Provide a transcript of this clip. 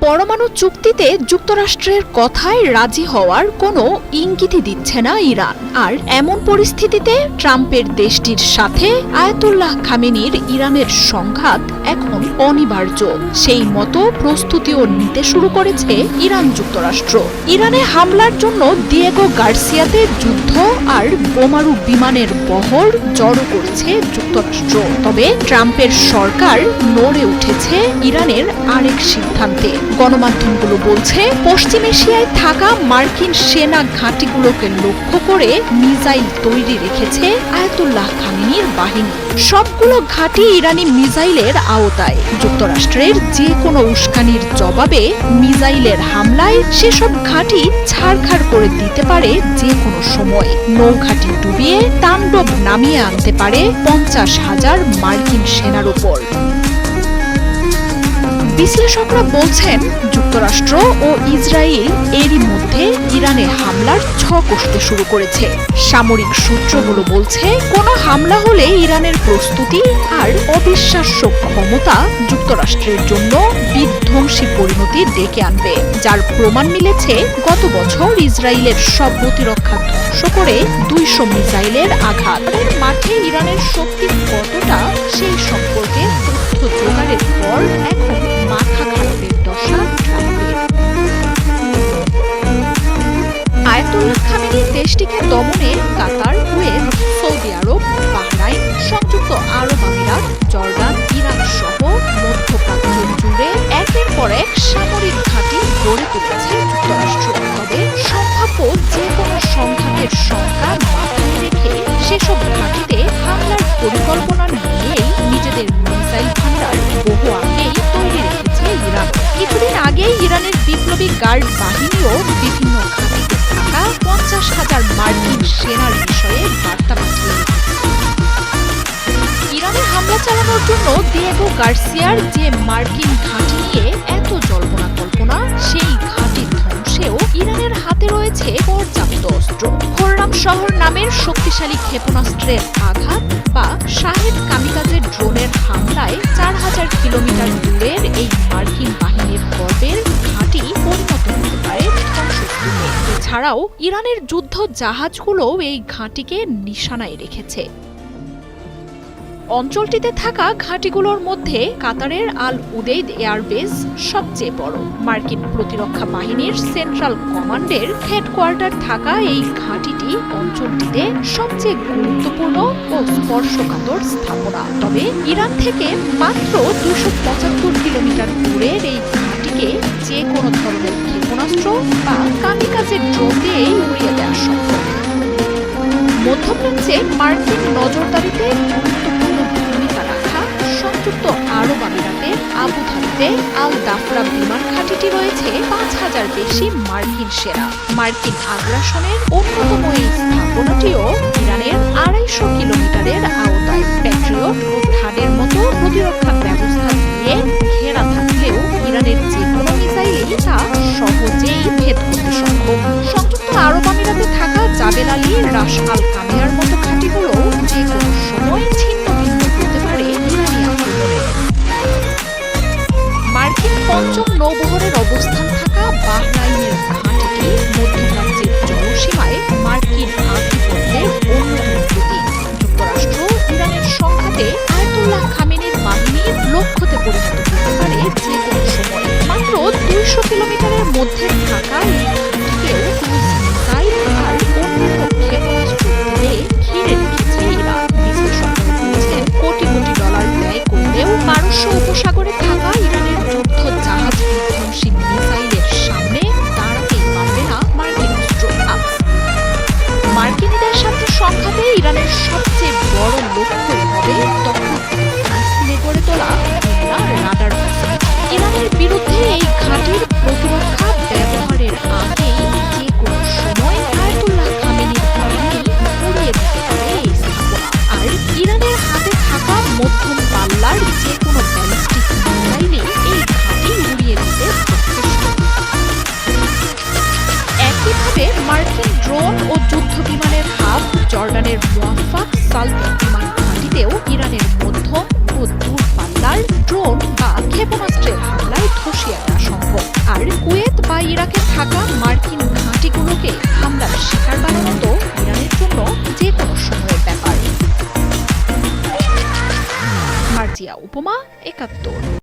পরমাণু চুক্তিতে যুক্তরাষ্ট্রের কথায় রাজি হওয়ার কোনো ইঙ্গিতই দিচ্ছে না ইরান। আর এমন পরিস্থিতিতে ট্রাম্পের দেশটির সাথে আয়াতুল্লাহ খামেনির ইরানের সংঘাত এখন অনিবার্য। সেই মতো প্রস্তুতিও নিতে শুরু করেছে ইরান যুক্তরাষ্ট্র। ইরানে হামলার জন্য দিয়েগো গার্সিয়াতে যুদ্ধ আর বোমারু বিমানের বহর জড়ো করেছে যুক্তরাষ্ট্র। তবে ট্রাম্পের সরকার নড়ে উঠেছে ইরানের আরেক সিদ্ধান্তে। গণমাধ্যমগুলো বলছে, পশ্চিম এশিয়ায় থাকা মার্কিন সেনা ঘাঁটিগুলোকে লক্ষ্য করে মিসাইল তৈরি রেখেছে আয়াতুল্লাহ খামেনির বাহিনী। সবগুলো ঘাঁটি ইরানি মিসাইলের আওতায়। যুক্তরাষ্ট্রের যে কোনো উস্কানির জবাবে মিসাইলের হামলায় সেসব ঘাঁটি ছাড়খাড় করে দিতে পারে যে কোনো সময়। নৌঘাঁটি ডুবিয়ে তাণ্ডব নামিয়ে আনতে পারে 50,000 মার্কিন সেনার উপর। বিশ্লেষকরা বলছেন, যুক্তরাষ্ট্র ও ইসরায়েল এরই মধ্যে ইরানে হামলার ছক কষতে শুরু করেছে। সামরিক সূত্রগুলো বলছে, কোনো হামলা হলে ইরানের প্রস্তুতি আর অবিশ্বাস্য ক্ষমতা যুক্তরাষ্ট্রের জন্য বিধ্বংসী পরিণতি ডেকে আনবে, যার প্রমাণ মিলেছে গত বছর ইসরায়েলের সব প্রতিরক্ষা ধ্বংস করে 200 মিসাইলের আঘাত। মাঠে ইরানের শক্তি কতটা সেই সম্পর্কে তথ্য জোগাড়ের পর এখন মাথা খারাপের দশা ট্রাম্পের। আয়াতুল্লাহ খামেনি দেশটিকে দমনে কাতার, কুয়েত, সৌদি আরব, বাহরাইন, সংযুক্ত আরব আমিরাত, জর্ডান, ইরাক সহ মধ্যপ্রাচ্য জুড়ে একের পর এক সামরিক ঘাঁটি গড়ে তুলেছে যুক্তরাষ্ট্র। তবে সম্ভাব্য যে কোনো সংঘাতের শঙ্কা মাথায় রেখে সেসব ঘাঁটিতে হামলার পরিকল্পনা নিয়েই নিজেদের মিসাইল ভান্ডার বহু আগেই তৈরি রেখেছে ইরান। কিছুদিন আগেই ইরানের বিপ্লবী গার্ড বাহিনীও বিভিন্ন ঘাঁটিতে থাকা 50,000 মার্কিন সেনার বিষয়ে বার্তা পাঠিয়ে ইরানে হামলা চালানোর জন্য দিয়েগো গার্সিয়ার যে মার্কিন ঘাঁটি নিয়ে এত জল্পনা কল্পনা, সেই ঘাঁটি ধ্বংসেও ইরানের হাতে রয়েছে পর্যাপ্ত অস্ত্র। খোররাম শহর নামের শক্তিশালী ক্ষেপণাস্ত্রের আঘাত বা শাহেদ কামিকাজের ড্রোনের হামলায় 4000 কিলোমিটার দূরের এই মার্কিন বাহিনীর গর্বের ঘাঁটি পরিণত হতে পারে ধ্বংসস্তূপে। এছাড়াও ইরানের যুদ্ধ জাহাজগুলোও এই ঘাঁটিকে নিশানায় রেখেছে। অঞ্চলটিতে থাকা ঘাঁটিগুলোর মধ্যে কাতারের আল উদেইদ এয়ারবেস সবচেয়ে বড়। মার্কিন প্রতিরক্ষা বাহিনীর সেন্ট্রাল কমান্ডের হেডকোয়ার্টার থাকা এই ঘাঁটিটি অঞ্চলটিতে সবচেয়ে গুরুত্বপূর্ণ ও স্পর্শকাতর স্থাপনা। তবে ইরান থেকে মাত্র 275 কিলোমিটার দূরের এই ঘাঁটিকে যে কোনো ধরনের ক্ষেপণাস্ত্র বা কামিকাজের ড্রোন দিয়েই উড়িয়ে দেওয়া সম্ভব। মধ্যপ্রাচ্যে মার্কিন নজরদারিতে গুরুত্বপূর্ণ ভূমিকা রাখা সংযুক্ত আরব আমিরাতের আবুধাবিতে আল দাফরা বিমান ঘাঁটিটি রয়েছে 5000 বেশি মার্কিন সেনা। মার্কিন আগ্রাসনের অন্যতম এই স্থাপনাটিও ইরানের 250 কিলোমিটারের আওতায়। প্যাট্রিয়ট ও থাডের মতো প্রতিরক্ষা ব্যবস্থা দিয়ে ঘেরা থাকলেও ইরানের যে কোনো মিসাইলই তা সহজেই ভেদ করতে সক্ষম। সংযুক্ত আরব আমিরাতে থাকা জাবেল আলী, রাস আল কামিয়ার মতো ঘাঁটিগুলো যে কোনো সময় ছিন্ন ভিন্ন হতে পারে ইরানি আক্রমণে। মার্কিন পঞ্চম নৌবহরের অবস্থান থাকা বাহরাইনের ঘাঁটিটি মধ্যপ্রাচ্যের জলসীমায় মার্কিন আধিপত্যের অন্যতম প্রতীক। যুক্তরাষ্ট্র ইরানের সংঘাতে আয়াতুল্লাহ খামেনির বাহিনীর লক্ষ্যতে পরিণত হতে পারে যে কোনো সময়। মাত্র 200 কিলোমিটারের মধ্যে থাকা এই ঘাঁটিকেও মিসাইল আর অন্যান্য ক্ষেপণাস্ত্র দিয়ে ঘিরে রেখেছে ইরান। বিশ্লেষকরা বলছেন, কোটি কোটি ডলার ব্যয় করলেও পারস্য উপসাগরে থাকা ইরানের যুদ্ধ জাহাজ বিধ্বংসী মিসাইলের সামনে দাঁড়াতেই পারবে না মার্কিন অস্ত্র। মার্কিনীদের সাথে সংঘাতে ইরানের সবচেয়ে বড় লক্ষ্যই হবে তখন ফিলিস্তিনে গড়ে তোলা রাডার ফ্যাসিলিটি। ইরানের বিরুদ্ধে এই ঘাঁটির প্রতিরক্ষা ব্যবহারের আগেই যে কোনো সময় আয়াতুল্লাহ খামেনির বাহিনী উড়িয়ে দিতে পারে এই স্থাপনা। আর ইরানের হাতে থাকা মধ্যম পাল্লার যে কোনো ব্যালিস্টিক মিসাইলে এই ঘাঁটি উড়িয়ে দিতে যথেষ্ট। একইভাবে মার্কিন ড্রোন ও যুদ্ধ বিমানের হাব জর্ডানের মুয়াফাক সালমিন বিমান ঘাঁটিতেও ইরানের মধ্যম ও দূরপাল্লার ড্রোন বা ক্ষেপণাস্ত্রের হামলায় ধসিয়ে দেওয়া সম্ভব। উপমা, ৭১।